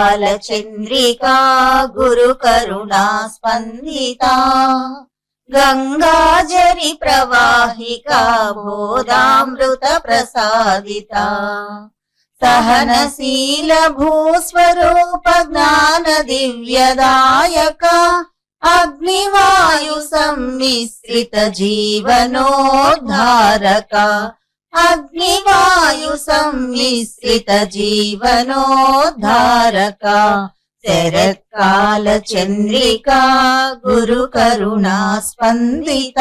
కాలచంద్రికా గురు కరుణా స్పందితా గంగాజరి ప్రవాహికా బోధామృత ప్రసాదితా సహనశీల భూస్వరూప జ్ఞాన దివ్యదాయక అగ్నివాయు సమ్మిశ్రిత జీవనోద్ధారక అగ్నివాయు సమ్మిశ్రిత జీవనోద్ధారక శరత్కాల చంద్రికా గురు కరుణా స్పందిత.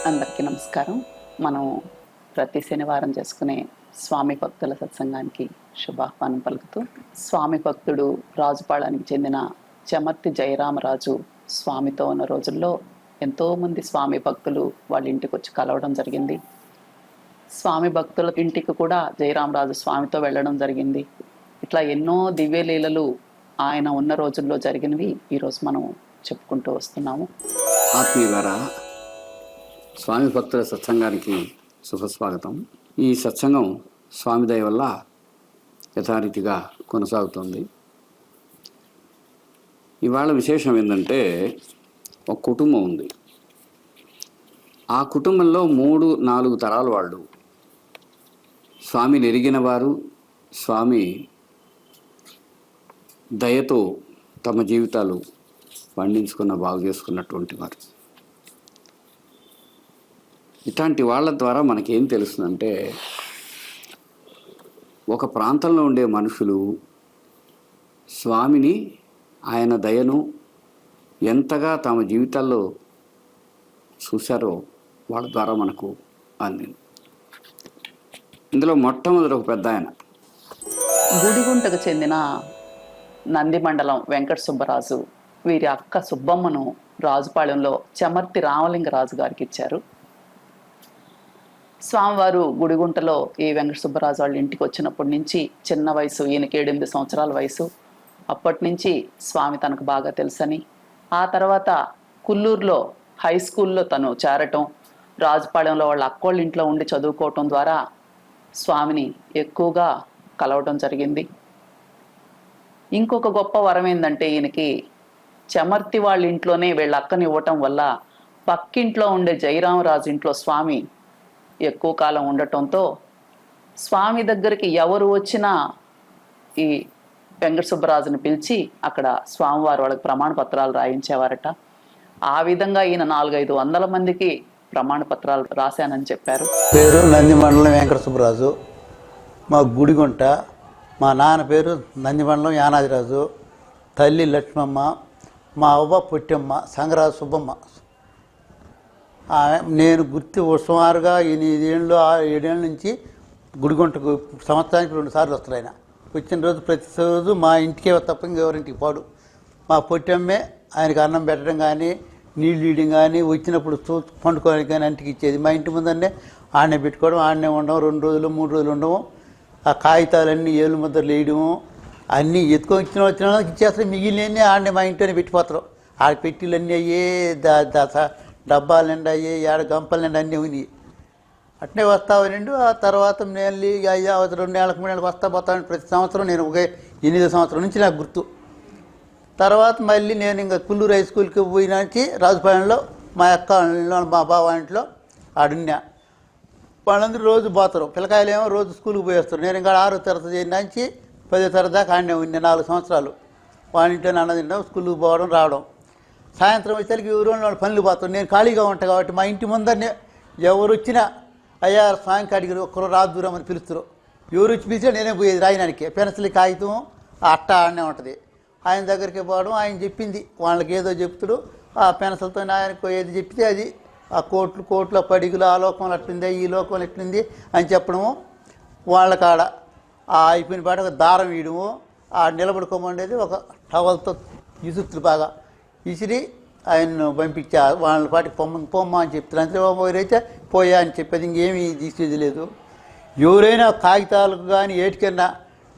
అందరికీ నమస్కారం. మనం ప్రతి శనివారం చేసుకునే స్వామి భక్తుల సత్సంగానికి శుభాహ్వానం పలుకుతూ, స్వామి భక్తుడు రాజుపాళానికి చెందిన చమర్తి జయరామరాజు స్వామితో ఉన్న రోజుల్లో ఎంతోమంది స్వామి భక్తులు వాళ్ళ ఇంటికి వచ్చి కలవడం జరిగింది. స్వామి భక్తుల ఇంటికి కూడా జయరామరాజు స్వామితో వెళ్ళడం జరిగింది. ఇట్లా ఎన్నో దివ్యలీలలు ఆయన ఉన్న రోజుల్లో జరిగినవి ఈరోజు మనం చెప్పుకుంటూ వస్తున్నాము. ఆత్మీయులారా, స్వామి భక్తుల సత్సంగానికి శుభస్వాగతం. ఈ సత్సంగం స్వామి దయ వల్ల యథారీతిగా కొనసాగుతుంది. ఇవాళ విశేషం ఏంటంటే, ఒక కుటుంబం ఉంది. ఆ కుటుంబంలో 3-4 తరాల వాళ్ళు స్వామిని ఎరిగిన వారు, స్వామి దయతో తమ జీవితాలు పండించుకున్న బాగు చేసుకున్నటువంటి వారు. ఇట్లాంటి వాళ్ళ ద్వారా మనకేం తెలుస్తుందంటే, ఒక ప్రాంతంలో ఉండే మనుషులు స్వామిని, ఆయన దయను ఎంతగా తమ జీవితాల్లో చూశారో వాళ్ళ ద్వారా మనకు అందింది. ఇందులో మొట్టమొదటి ఒక పెద్ద ఆయన, గుడిగుంటకు చెందిన నంది మండలం వెంకట సుబ్బరాజు వీరి అక్క సుబ్బమ్మను రాజుపాళెంలో చమర్తి రామలింగరాజు గారికి ఇచ్చారు. స్వామివారు గుడిగుంటలో ఈ వెంకట సుబ్బరాజు వాళ్ళ ఇంటికి వచ్చినప్పటి నుంచి, చిన్న వయసు, ఈయనకి 7-8 సంవత్సరాల వయసు, అప్పటి నుంచి స్వామి తనకు బాగా తెలుసని, ఆ తర్వాత కుల్లూరులో హై స్కూల్లో తను చేరటం, రాజుపాళెంలో వాళ్ళ అక్కోళ్ళ ఇంట్లో ఉండి చదువుకోవటం ద్వారా స్వామిని ఎక్కువగా కలవటం జరిగింది. ఇంకొక గొప్ప వరం ఏంటంటే, ఈయనకి చమర్తి వాళ్ళ ఇంట్లోనే వీళ్ళ అక్కని ఇవ్వటం వల్ల పక్కింట్లో ఉండే జయరామరాజు ఇంట్లో స్వామి ఎక్కువ కాలం ఉండటంతో స్వామి దగ్గరికి ఎవరు వచ్చినా ఈ వెంకట సుబ్బరాజుని పిలిచి అక్కడ స్వామివారు వాళ్ళకి ప్రమాణ పత్రాలు రాయించేవారట. ఆ విధంగా ఈయన 400-500 మందికి ప్రమాణ పత్రాలు రాశానని చెప్పారు. పేరు నంది మండలం వెంకట సుబ్బరాజు, మా గుడిగుంట. మా నాన్న పేరు నంది మండలం యానాదిరాజు, తల్లి లక్ష్మమ్మ, మా అవ్వ పొట్టమ్మ సంగరాజు సుబ్బమ్మ. నేను సుమారుగా 8 ఏళ్ళ నుంచి గుడిగుంటకు సంవత్సరానికి 2 సార్లు వస్తాడు. ఆయన వచ్చిన రోజు ప్రతిరోజు మా ఇంటికే తప్ప ఇంకెవరింటికి పోడు. మా పొట్టమ్మే ఆయనకి అన్నం పెట్టడం కానీ, నీళ్ళు ఇయడం కానీ, వచ్చినప్పుడు పండుకోవడానికి కానీ అంటికి ఇచ్చేది. మా ఇంటి ముందరనే ఆడనే పెట్టుకోవడం, ఆడనే ఉండడం, 2 రోజులు 3 రోజులు ఉండడం, ఆ కాగితాలన్నీ ఏళ్ళు ముద్దలు వేయడము అన్నీ ఎత్తుకొని వచ్చిన వాళ్ళకి ఇచ్చేస్తారు. మిగిలినవన్నీ ఆడనే మా ఇంట్లోనే పెట్టిపోతారు. ఆడ పెట్టిలన్నీ అయ్యే డబ్బాలు నిండా అయ్యే, ఏడ గంపలు నిండా అన్నీ ఉన్నాయి. అట్నే వస్తావనండి. ఆ తర్వాత నేను 2 ఏళ్ళకి 3 ఏళ్ళకి వస్తాను ప్రతి సంవత్సరం. నేను ఒక 8 సంవత్సరం నుంచి నాకు గుర్తు. తర్వాత మళ్ళీ నేను ఇంకా కుల్లూరు హై స్కూల్కి పోయినాచి రాజుపాలెంలో మా అక్క మా బావ ఇంట్లో ఆడున్నా. వాళ్ళందరూ రోజు పోతారు. పిల్లకాయలు ఏమో రోజు స్కూల్కి పోయేస్తారు. నేను ఇంకా 6వ తరగతి నుంచి 10వ తరగతి దాకా ఆడినే ఉన్నా 4 సంవత్సరాలు. వాళ్ళ ఇంట్లో అన్నం తినడం, స్కూల్కి పోవడం రావడం. సాయంత్రం వచ్చేసరికి ఎవరు వాళ్ళు పనులు పోతారు. నేను ఖాళీగా ఉంటాను కాబట్టి మా ఇంటి ముందరనే ఎవరు వచ్చినా అయ్యా సాయంకాడికి ఒక్కరు రాజుదూరం అని పిలుస్తారు. ఎవరు వచ్చి పిలిచినా నేనే పోయేది రాయడానికి. పెన్సిల్ కాగితం అట్ట ఆడనే ఉంటుంది. ఆయన దగ్గరికి పోవడం, ఆయన చెప్పింది వాళ్ళకి ఏదో చెప్తాడు. ఆ పెన్సిల్తో ఆయనకు ఏది చెప్తే అది ఆ కోట్లు పడిగులు ఆ లోకంలో ఎట్లుంది, ఈ లోకంలో ఎట్లుంది అని చెప్పడము. వాళ్ళ కాడ అయిపోయిన పాట ఒక దారం వేయడము, ఆ నిలబడుకోమండేది ఒక టవల్తో ఇసుత్తులు బాగా ఇసిరి ఆయన్ను పంపించా. వాళ్ళ పాటికి పొమ్మ అని చెప్తారు. అంతే ఎవరైతే పోయా అని చెప్పేది, ఇంకేమీ తీసేది లేదు. ఎవరైనా కాగితాలకు కానీ ఏటికన్నా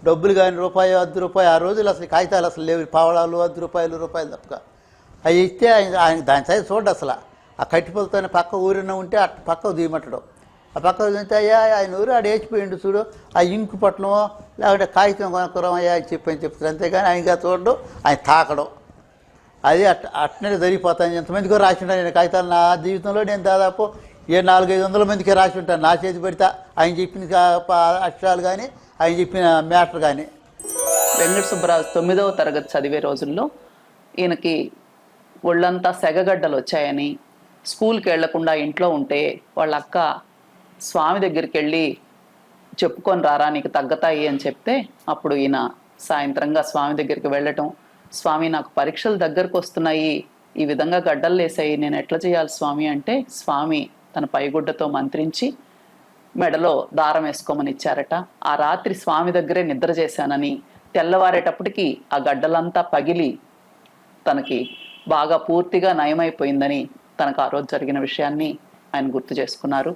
డబ్బులు కానీ రూపాయి 10 రూపాయి, ఆ రోజులు అసలు కాగితాలు అసలు లేవు, పావడాలు 10 రూపాయలు తప్పక అవి ఇస్తే ఆయన దాని సైజు చూడ అసలు ఆ కట్టిపలతోనే పక్క ఊరిన ఉంటే అటు పక్క దిగమంటడం. ఆ పక్క చూస్తే అయ్యా ఆయన ఊరు ఆడ వేసిపోయిండు చూడు, ఆ ఇంకు పట్టణమో లేకపోతే కాగితం కొనుక్కురాం అయ్యా అని చెప్తారు. అంతేగాని ఆయనగా చూడడం, ఆయన తాకడం, అది అట్నే జరిగిపోతాను. ఎంతమందికో రాసి ఉంటాను నేను కాగితాలు. నా జీవితంలో నేను దాదాపు 400-500 మందికి రాసి ఉంటాను. నా చేతి పెడితే ఆయన చెప్పిన అక్షరాలు కానీ ఆయన చెప్పిన మ్యాటర్ కానీ. వెంకట సుబ్బరాజు 9వ తరగతి చదివే రోజుల్లో ఈయనకి ఒళ్ళంతా సెగగడ్డలు వచ్చాయని, స్కూల్కి వెళ్లకుండా ఇంట్లో ఉంటే వాళ్ళ అక్క స్వామి దగ్గరికి వెళ్ళి చెప్పుకొని రారా నీకు తగ్గతాయి అని చెప్తే, అప్పుడు ఈయన సాయంత్రంగా స్వామి దగ్గరికి వెళ్ళటం, స్వామి నాకు పరీక్షలు దగ్గరకు వస్తున్నాయి, ఈ విధంగా గడ్డలు లేసాయి, నేను ఎట్లా చేయాలి స్వామి అంటే, స్వామి తన పైగుడ్డతో మంత్రించి మెడలో దారం వేసుకోమని ఇచ్చారట. ఆ రాత్రి స్వామి దగ్గరే నిద్ర చేశానని, తెల్లవారేటప్పటికి ఆ గడ్డలంతా పగిలి తనకి బాగా పూర్తిగా నయమైపోయిందని తనకు ఆ రోజు జరిగిన విషయాన్ని ఆయన గుర్తు చేసుకున్నారు.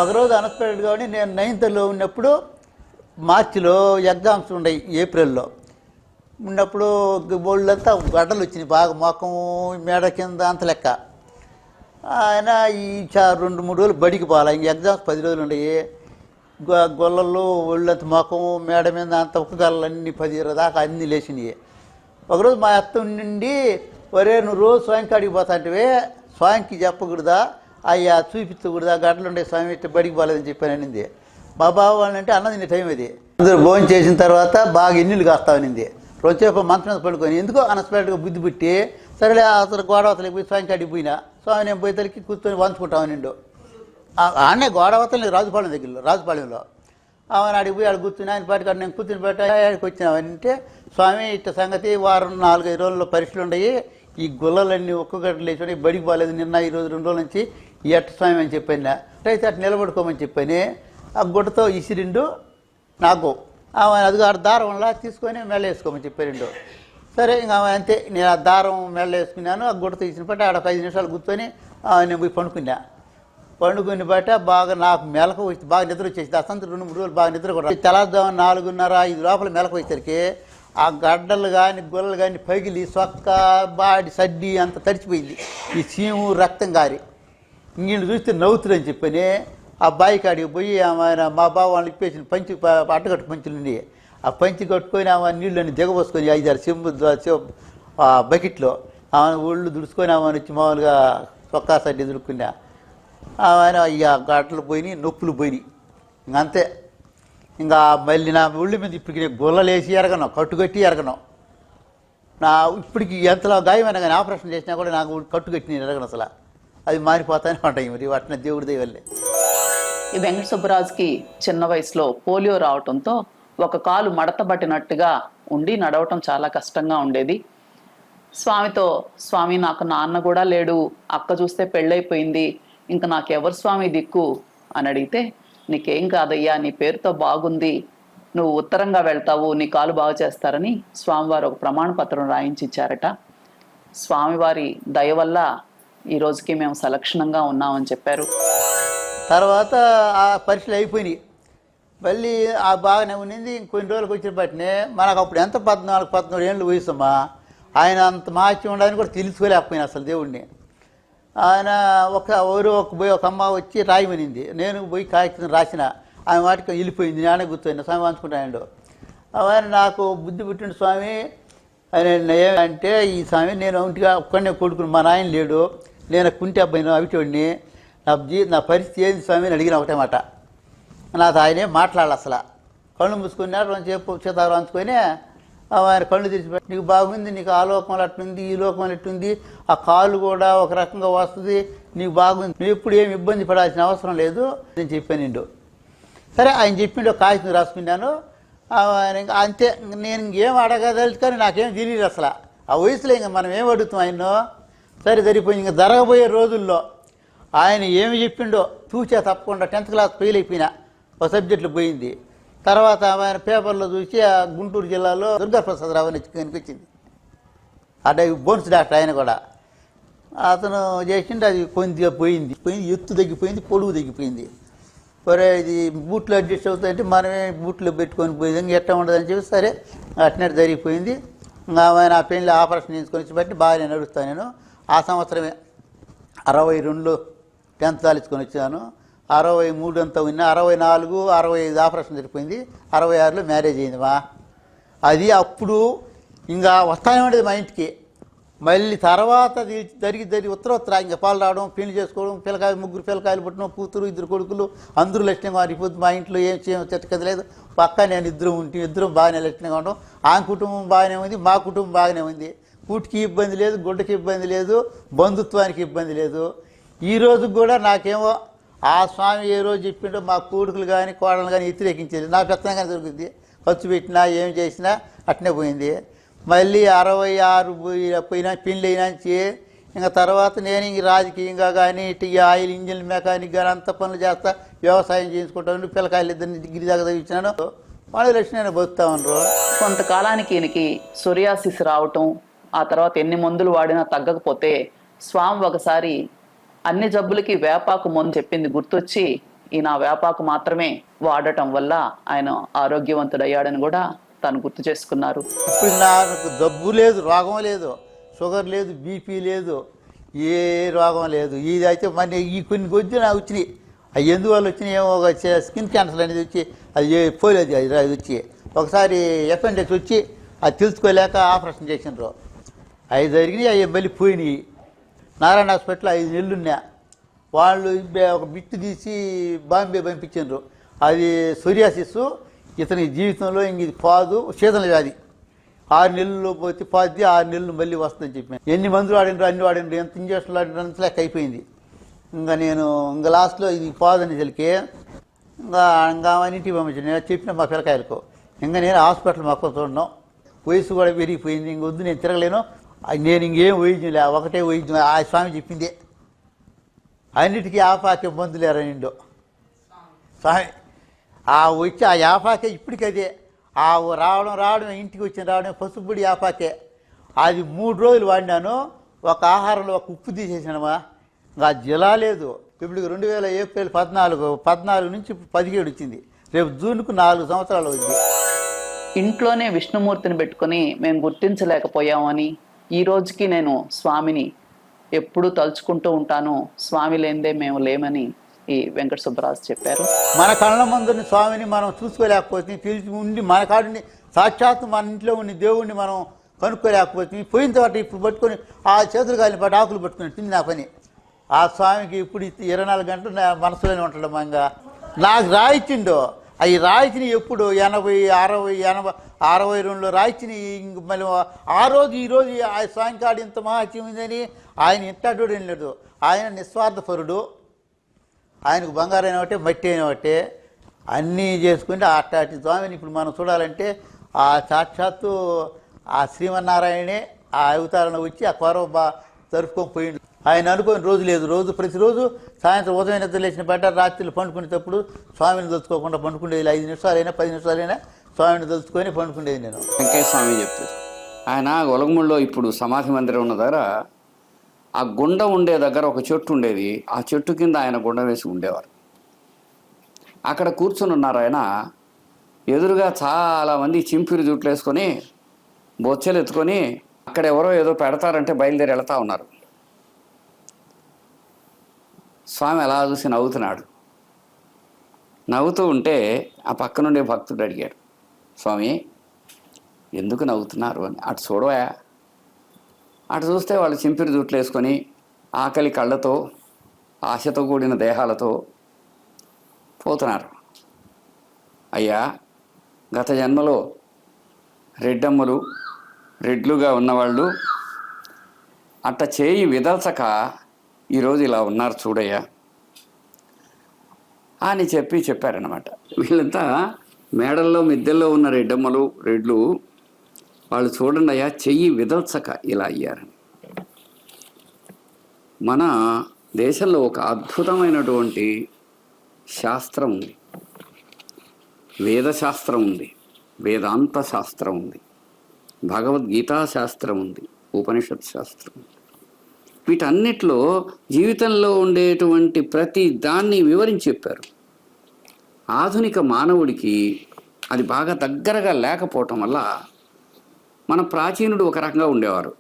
ఒకరోజు అన్ఎక్స్పెక్టెడ్ కాబట్టి నేను 9th ఉన్నప్పుడు మార్చిలో ఎగ్జామ్స్ ఉన్నాయి, ఏప్రిల్లో ఉన్నప్పుడు బోళ్ళంతా గడ్డలు వచ్చినాయి బాగా, మొఖం మేడ కింద అంత లెక్క. ఆయన ఈ 2-3 రోజులు బడికి పోవాలి, ఇంక ఎగ్జామ్స్ 10 రోజులు ఉన్నాయి. గొల్లలు ఒళ్ళంత మొఖం మేడ మీద అంత ఒక్క గల్లన్నీ 10 దాకా అన్నీ లేచినాయి. ఒకరోజు మా అత్త నుండి, ఒరే నువ్వు రోజు స్వామికి అడిగి పోతా అంటే, స్వామికి చెప్పకూడదా అయ్యా చూపించకూడదా గడ్డలు ఉండే స్వామి ఇట్లా బడికి పోలేదని చెప్పాననింది. మా బావ వాళ్ళంటే అన్నది నీ టైం అది. అందరూ భోజనం చేసిన తర్వాత బాగా ఎన్నిళ్ళు కాస్తామనింది. రోజుసేపు మంచం మీద పడుకొని ఎందుకో అన్ఎక్స్పెక్టెడ్గా బుద్ధి పుట్టి, సరేలే అసలు గోడవతలకి పోయి స్వామికి అడిగి పోయినా. స్వామి నేను పోయేతలకి కూర్చొని వంచుకుంటామని నిండు ఆడనే గోడవతలు రాజుపాలెం దగ్గరలో, రాజుపాలెంలో ఆమెను అడిగి పోయి ఆడ కూర్చుని ఆయన పాటికాడ నేను కూర్చుని పెట్టాడికి వచ్చినామంటే, స్వామి ఇట్ట సంగతి వారం 4-5 రోజుల్లో పరీక్షలు ఉన్నాయి, ఈ గుల్లలన్నీ ఒక్కొక్కటి లేచి బడికి పోలేదు నిన్న ఈ రోజు 2 రోజుల నుంచి ఈ అట్ట స్వామి అని చెప్పాను. అయితే అట్ట నిలబడుకోమని చెప్పని ఆ గుడ్డతో ఇసిరిండు నాకు. ఆమె అదిగో ఆ దారంలా తీసుకొని మెళ్ళ వేసుకోమని చెప్పారు. సరే ఇంకా అంతే, నేను ఆ దారం మెళ్ళ వేసుకున్నాను, ఆ గుడ్డతో ఇసిన బట్టి ఆడ 5 నిమిషాలు కూర్చొని నేను పోయి పండుకుని బట్ట బాగా నాకు మెలకు వచ్చి బాగా నిద్ర వచ్చేసి అసంత 2-3 రోజులు బాగా నిద్ర కూడా. తెల్లారుజాము 4:30-5 లోపల మెలకు వచ్చేసరికి ఆ గడ్డలు కానీ గుల్లలు కానీ పగిలి సొక్క బాడి సడ్డి అంత తడిచిపోయింది, ఈ చీము రక్తం గారి. ఇంగిళ్ళు చూస్తే నవ్వుతుందని చెప్పని ఆ బాయి కాడికి పోయి ఆమె మా బావ వాళ్ళు ఇప్పేసిన పంచి అట్టగట్టు పంచులు ఉండి ఆ పంచి కట్టుకొని ఆమె నీళ్ళని దిగబోసుకొని 5-6 చెంబు బకెట్లో ఆమె ఒళ్ళు దుడుచుకొని ఆమె వచ్చి మామూలుగా సొక్కా సడ్డి దుడుకున్నా. ఆమె ఇక గడ్డలు పోయినాయి, నొప్పులు పోయినాయి. ఇంకంతే. ఇంకా మళ్ళీ నా ఒళ్ళు మీద ఇప్పటికి గుల్లలేసి ఎరగను, కట్టుకట్టి ఎరగను. నా ఇప్పటికి ఎంతలో గాయమైనా కానీ ఆపరేషన్ చేసినా కూడా నాకు కట్టుకట్టి నేను ఎరగను అసలు. అది మారిపోతానే ఉంటాయి మరి వాటిని దేవుడి దయవల్లే. ఈ వెంకట సుబ్బరాజుకి చిన్న వయసులో పోలియో రావటంతో ఒక కాలు మడతబట్టినట్టుగా ఉండి నడవటం చాలా కష్టంగా ఉండేది. స్వామితో, స్వామి నాకు నాన్న కూడా లేడు, అక్క చూస్తే పెళ్ళైపోయింది, ఇంకా నాకెవరు స్వామి దిక్కు అని అడిగితే, నీకేం కాదయ్యా, నీ పేరుతో బాగుంది, నువ్వు ఉత్తరంగా వెళ్తావు, నీ కాలు బాగు చేస్తారని స్వామివారు ఒక ప్రమాణ పత్రం రాయించి ఇచ్చారట. స్వామివారి దయ వల్ల ఈ రోజుకి మేము సలక్షణంగా ఉన్నామని చెప్పారు. తర్వాత ఆ పరీక్షలు అయిపోయినాయి. మళ్ళీ ఆ బాగానే ఉన్నింది. కొన్ని రోజులకు వచ్చిన బట్టినే మనకు అప్పుడు ఎంత 14-13 ఏళ్ళు వయసమ్మా, ఆయన అంత మహత్యం ఉండదని కూడా తెలుసుకోలేకపోయినా అసలు దేవుడిని. ఆయన ఒక అమ్మ వచ్చి రాయమనింది, నేను పోయి కాగితం రాసిన, ఆమె వాటికి వెళ్ళిపోయింది, నేనే గుర్తుపోయినా స్వామి పంచుకుంటాడు. ఆయన నాకు బుద్ధి పుట్టిన స్వామి ఆయన ఏమంటే, ఈ స్వామి నేను ఒక్కడనే కొడుకుని, మా నాయన లేడు, నేను కుంటి అబ్బాయిని అవిటోడిని, నా పరిస్థితి ఏంది స్వామి అని అడిగిన ఒకటే మాట. నాకు ఆయనే మాట్లాడాలి అసలు. కళ్ళు మూసుకున్నాడు, 2 సేపు చేతారు అంచుకొని ఆయన కళ్ళు తెరిచిపెట్టి, నీకు బాగుంది, నీకు ఆ లోకంలో అట్టుంది, ఈ లోకంలో ఎట్టుంది, ఆ కాలు కూడా ఒక రకంగా వస్తుంది, నీకు బాగుంది, నువ్వు ఎప్పుడు ఏమి ఇబ్బంది పడాల్సిన అవసరం లేదు నేను చెప్పాను. సరే ఆయన చెప్పిండు, కాగితం రాసుకున్నాను. అంతే, నేను ఇంకేం అడగదలుచు కానీ నాకేం తెలియదు అసలు. ఆ వయసులో ఇంకా మనం ఏం అడుగుతాం ఆయన్నో. సరే సరిపోయింది. ఇంకా జరగబోయే రోజుల్లో ఆయన ఏమి చెప్పిండో చూసే తప్పకుండా 10th క్లాస్ ఫెయిల్ అయిపోయినా, ఒక సబ్జెక్టులు పోయింది. తర్వాత ఆయన పేపర్లో చూసి ఆ గుంటూరు జిల్లాలో దుర్గాప్రసాద్ రావు అని కనిపించింది. అంటే బోన్స్ డాక్టర్ ఆయన కూడా. అతను చేసిండు, అది కొద్దిగా పోయింది, ఎత్తు తగ్గిపోయింది, పొడుగు తగ్గిపోయింది. సరే ఇది బూట్లు అడ్జస్ట్ అవుతాయంటే మనమే బూట్లు పెట్టుకొని పోయింది, ఇంకా ఎట్లా ఉండదని చెప్పి సరే అట్నే జరిగిపోయింది. ఇంకా ఆయన ఆ పెళ్ళి ఆపరేషన్ చేసుకొని బట్టి బాగానే నడుస్తాను. నేను ఆ సంవత్సరమే 62లో 10th తాలించుకొని వచ్చాను. 63 అంతా ఉన్నా, 64, 65 ఆపరేషన్ జరిపోయింది, 66లో మ్యారేజ్ అయింది మా. అది అప్పుడు ఇంకా వస్తానే మా ఇంటికి. మళ్ళీ తర్వాత జరిగి ఉత్తర ఇంకా పాలు రావడం, పెళ్లి చేసుకోవడం, పిల్లకాయలు 3 పిల్లకాయలు పుట్టడం, కూతురు 2 కొడుకులు, అందరూ లక్షణంగా మారిపోతుంది. మా ఇంట్లో ఏం చెట్టకదలేదు. పక్క నేను ఇద్దరం బాగానే లక్షణంగా ఉండడం. ఆమె కుటుంబం బాగానే ఉంది, మా కుటుంబం బాగానే ఉంది. కూటికి ఇబ్బంది లేదు, గుడ్డకి ఇబ్బంది లేదు, బంధుత్వానికి ఇబ్బంది లేదు. ఈ రోజు కూడా నాకేమో ఆ స్వామి ఏ రోజు చెప్పిండో మా కొడుకులు కానీ కోడలు కానీ వ్యతిరేకించేది. నా పెత్తనంగానే దొరుకుతుంది. ఖర్చు పెట్టినా ఏం చేసినా అట్నే పోయింది. మళ్ళీ 66 పోయినా పెళ్ళి అయినాంచి ఇంకా తర్వాత నేను ఇంక రాజకీయంగా కానీ ఇటు ఆయిల్ ఇంజిన్ మెకానిక్ కానీ అంత పనులు చేస్తా, వ్యవసాయం చేసుకుంటాను. పిల్లకాయలు 2 డిగ్రీ దాకా చదివించినాను. వాళ్ళు లక్షణంగా బతుకుతా ఉన్నారు. కొంతకాలానికి ఈయనకి సోరియాసిస్ రావటం, ఆ తర్వాత ఎన్ని మందులు వాడినా తగ్గకపోతే స్వామి ఒకసారి అన్ని జబ్బులకి వేపాకు మందు చెప్పింది గుర్తొచ్చి ఈయన వేపాకు మాత్రమే వాడటం వల్ల ఆయన ఆరోగ్యవంతుడయ్యాడని కూడా తను గుర్తు చేసుకున్నారు. ఇప్పుడు నాకు జబ్బు లేదు, రోగం లేదు, షుగర్ లేదు, బీపీ లేదు, ఏ రోగం లేదు. ఇది అయితే మన ఈ కొన్ని కొద్ది నాకు వచ్చినాయి. అవి ఎందువల్ల వచ్చినాయి ఏమో, ఒక స్కిన్ క్యాన్సర్ అనేది వచ్చి అది పోలేదు. అది వచ్చి ఒకసారి అపెండిక్స్ వచ్చి అది తెలుసుకోలేక ఆపరేషన్ చేసినారు. అవి జరిగినాయి, అవి మళ్ళీ పోయినాయి. నారాయణ హాస్పిటల్ 5 నెలలు ఉన్నా. వాళ్ళు ఒక బిట్టు తీసి బాంబే పంపించారు. అది సోరియాసిస్, ఇతని జీవితంలో ఇంక ఇది పాదు, శీతల వ్యాధి. 6 నెలల్లో పోతే పాది, 6 నెలలు మళ్ళీ వస్తుందని చెప్పాను. ఎన్ని మందులు ఆడినరు, అన్ని ఆడినరు, ఎంత ఇంజక్షన్లు ఆడినరు, అంత లెక్క అయిపోయింది. ఇంకా నేను ఇంకా లాస్ట్లో ఇది పాదని తెలికే ఇంకా అన్నింటికి పంపించాను. నేను చెప్పిన మా పిల్లకాయలకు ఇంకా నేను హాస్పిటల్ మొక్క చూడడం, వయసు కూడా పెరిగిపోయింది. ఇంక వద్దు, నేను తిరగలేను, నేను ఇంకేం వైద్యం లే, ఒకటే వైద్యం ఆ స్వామి చెప్పిందే. అన్నిటికీ ఆపాకే మందులేరా నిండు స్వామి. ఆ వచ్చి ఆ యాపాకే ఇప్పటికీ అదే. ఆ రావడం ఇంటికి వచ్చిన రావడం పసుపుడి యాపాకే. అది 3 రోజులు వాడినాను. ఒక ఆహారంలో ఒక ఉప్పు తీసేసానమా, ఇంకా జిలా లేదు. ఇప్పుడు 2000 ఏప్రిల్ 14 నుంచి 17 వచ్చింది. రేపు జూన్కు 4 సంవత్సరాలు వచ్చింది. ఇంట్లోనే విష్ణుమూర్తిని పెట్టుకుని మేము గుర్తించలేకపోయామని, ఈ రోజుకి నేను స్వామిని ఎప్పుడూ తలుచుకుంటూ ఉంటాను, స్వామి లేనిదే మేము లేమని ఈ వెంకట సుబ్బరాజు చెప్పారు. మన కళ్ళ ముందుని స్వామిని మనం చూసుకోలేకపోతే, పిలిచి ఉండి మన కాడిని సాక్షాత్తు మన ఇంట్లో ఉండి దేవుణ్ణి మనం కనుక్కోలేకపోతే, పోయిన తర్వాత ఇప్పుడు పట్టుకొని ఆ చేతులు కాలిన పాటు ఆకులు పట్టుకొని తింది నా పని. ఆ స్వామికి ఇప్పుడు 24 గంటలు నా మనసులోనే ఉంటాడు. మంగా నాకు రాయిచ్చిండో, అవి రాయిచిని ఎప్పుడు 80, 60, 62లో రాయిచిని. మళ్ళీ ఆ రోజు ఈ రోజు ఆ స్వామికాడు ఇంత మహాత్యం ఉందని ఆయన ఇంటాడు వెళ్ళాడు. ఆయన నిస్వార్థపరుడు. ఆయనకు బంగారం అయిన ఒకటే, మట్టి అయిన ఒకటే, అన్నీ చేసుకుంటే అట్టాటి స్వామిని ఇప్పుడు మనం చూడాలంటే ఆ సాక్షాత్తు ఆ శ్రీమన్నారాయణే ఆ అవతారంలో వచ్చి ఆ కౌరవ జరుపుకొని పోయిండు. ఆయన అనుకోని రోజు లేదు. ప్రతిరోజు సాయంత్రం ఉదయం నిద్ర లేచిన బట్ట రాత్రులు పండుకునేటప్పుడు స్వామిని తలుచుకోకుండా పండుకునేది. 5 నిమిషాలైనా 10 నిమిషాలైనా స్వామిని తలుచుకొని పండుకునేది నేను. వెంకయ్య స్వామి చెప్తారు. ఆయన ఒలగముల్లో ఇప్పుడు సమాధి మందిరం ఉన్న దగ్గర ఆ గుండం ఉండే దగ్గర ఒక చెట్టు ఉండేది. ఆ చెట్టు కింద ఆయన గుండం వేసి ఉండేవారు. అక్కడ కూర్చుని ఉన్నారు ఆయన. ఎదురుగా చాలామంది చింపిరి జుట్లు వేసుకొని బొచ్చెలు ఎత్తుకొని అక్కడ ఎవరో ఏదో పెడతారంటే బయలుదేరి వెళతా ఉన్నారు. స్వామి అలా చూసి నవ్వుతున్నాడు. నవ్వుతూ ఉంటే ఆ పక్క నుండి భక్తుడు అడిగాడు, స్వామి ఎందుకు నవ్వుతున్నారు అని. అటు చూడవా. అటు చూస్తే వాళ్ళు చింపిరి జుట్లు వేసుకొని ఆకలి కళ్ళతో ఆశతో కూడిన దేహాలతో పోతున్నారు. అయ్యా, గత జన్మలో రెడ్డమ్మలు రెడ్లుగా ఉన్నవాళ్ళు అట్ట చేయి విదల్చక ఈరోజు ఇలా ఉన్నారు చూడయ్యా అని చెప్పారనమాట. వీళ్ళంతా మేడల్లో మిద్దెల్లో ఉన్న రెడ్డమ్మలు రెడ్లు వాళ్ళు చూడండి అయ్యా చెయ్యి విదల్చక ఇలా అయ్యారని. మన దేశంలో ఒక అద్భుతమైనటువంటి శాస్త్రం ఉంది. వేదశాస్త్రం ఉంది, వేదాంత శాస్త్రం ఉంది, భగవద్గీతా శాస్త్రం ఉంది, ఉపనిషత్ శాస్త్రం ఉంది. వీటన్నిటిలో జీవితంలో ఉండేటువంటి ప్రతి దాన్ని వివరించి చెప్పారు. ఆధునిక మానవుడికి అది బాగా దగ్గరగా లేకపోవటం వల్ల మన ప్రాచీనుడు ఒక రకంగా ఉండేవారు.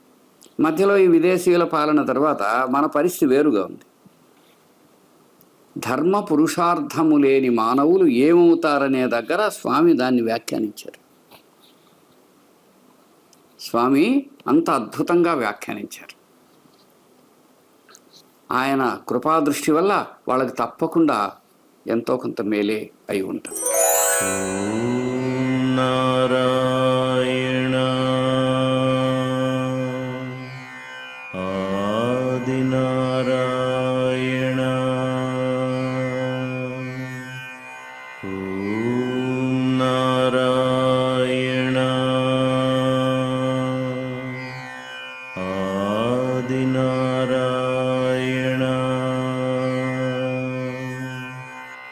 మధ్యలో ఈ విదేశీయుల పాలన తర్వాత మన పరిస్థితి వేరుగా ఉంది. ధర్మ పురుషార్థము లేని మానవులు ఏమవుతారనే దగ్గర స్వామి దాన్ని వ్యాఖ్యానించారు. స్వామి అంత అద్భుతంగా వ్యాఖ్యానించారు. ఆయన కృపాదృష్టి వల్ల వాళ్ళకి తప్పకుండా ఎంతో కొంత మేలే అయి ఉంటుంది.